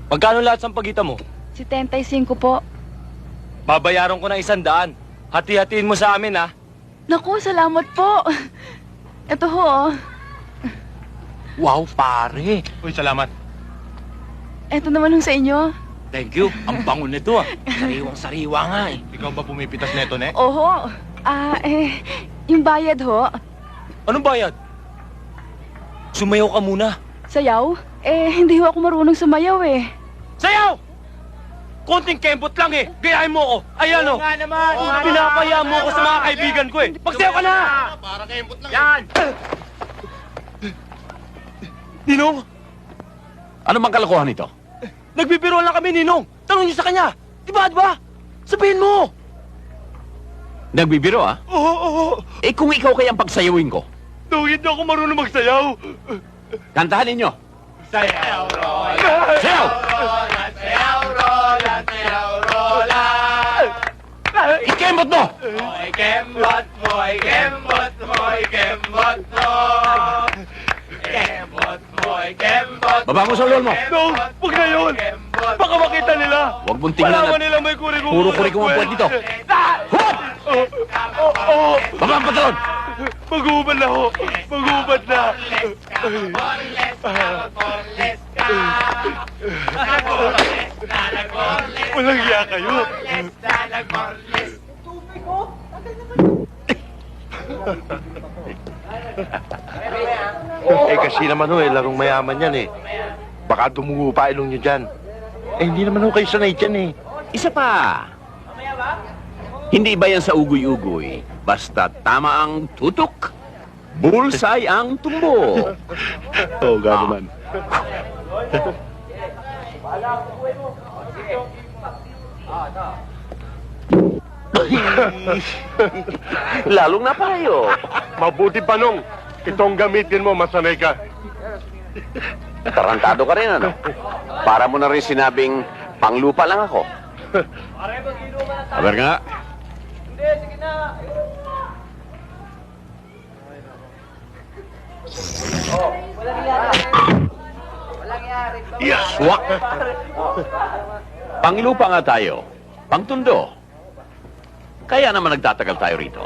Magkano lahat sa pagita mo? 75 po. Babayaran ko ng 100. Hati-hatiin mo sa amin, ha? Naku, salamat po. Ito ho, oh. Wow, pare. Uy, salamat. Ito naman ho sa inyo. Thank you. Ang bango nito, ah. Sariwang-sariwa nga, eh. Ikaw ba pumipitas neto, ne? Oho. Yung bayad ho. Anong bayad? Sumayaw ka muna. Sayaw? Hindi ho ako marunong sumayaw eh. Sayaw! Konting kembot lang, eh. Gayahin mo ako. Ayan, oh. Pinapaya mo ako sa mga kaibigan ko, eh. Magsayaw ka na! Para kembot lang. Yan! Ninong! Ano mang kalokohan ito? Nagbibiruan lang kami, Ninong. Tanong niyo sa kanya. Diba? Sabihin mo. Nagbibiro, ah? Oo. Eh kung ikaw kaya ang pagsayawin ko, Daw, hindi ako marunong magsayaw. kantahan ninyo. Sayaw, Roland. Sayaw! Sayaw, Roland. Sayaw, Roland. Ikembot mo! Mo'y kembot, mo'y kembot, mo'y kembot mo. Kembot, mo'y kembot. Baba mo sa ulol mo. No, huwag na yun. Baka makita nila. Huwag mong tingnan Malaman at nila may kurikulum. puro kurikulum ang puwet dito. Hop! Baba ang pantalon! Mag-uubad na ho. Mag-uubad na. Walang hiya kayo. Kasi naman larong mayaman yan eh. Baka dumugo pa ilong nyo dyan. Hindi naman kayo sanay dyan eh. Isa pa. Hindi ba yan sa ugoy-ugoy? Basta tama ang tutok, bullseye ang tumbo. Oo, gano'n man. Lalong napayo. Mabuti pa nung itong gamitin mo, masanay ka. Tarantado ka rin, ano? Para mo na rin sinabing, panglupa lang ako. Aber nga. Yes! Swak! Panglupa nga tayo. Pangtundo. Kaya naman nagtatagal tayo rito.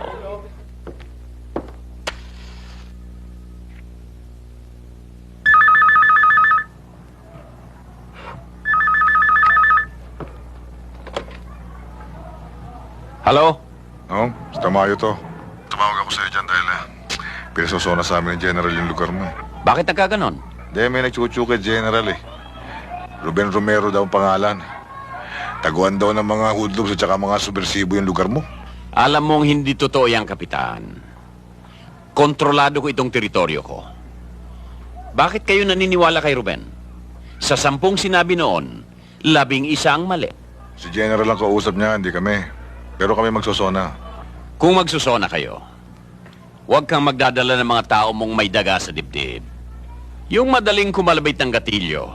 Hello? Oo, tamayo to. Tumawag ako sa'yo dyan dahil pinasosona sa amin ni General yung lugar mo. Bakit nagkaganon? Hindi, may nagchuchu kay General eh. Ruben Romero daw ang pangalan. Taguan daw ng mga hoodlums at saka mga subversibo yung lugar mo. Alam mong hindi totoo yan, Kapitan. Kontrolado ko itong teritoryo ko. Bakit kayo naniniwala kay Ruben? Sa 10 sinabi noon, 11 ang mali. Si General ang kausap niya, hindi kami. Pero kami magsosona. Kung magsusona kayo, huwag kang magdadala ng mga tao mong may daga sa dibdib. Yung madaling kumalabit ng gatilyo,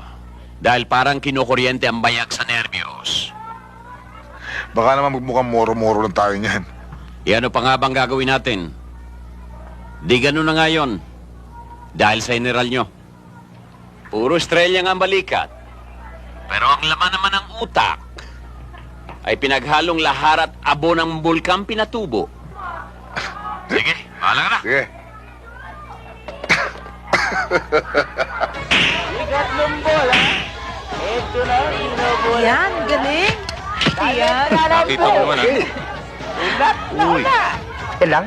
dahil parang kinukuryente ang bayag sa nerbiyos. Baka naman magmukhang moro-moro lang tayo niyan. E ano pa nga bang gagawin natin? Di ganun na nga yun. Dahil sa general nyo. Puro estrella nga ang balikat. Pero ang laman naman ng utak ay pinaghalong lahar at abo ng bulkang pinatubo. Sige, bahala ka na. Sige. Yan, galing. Yan. Nakita mo naman, ha? Uy. Ilang?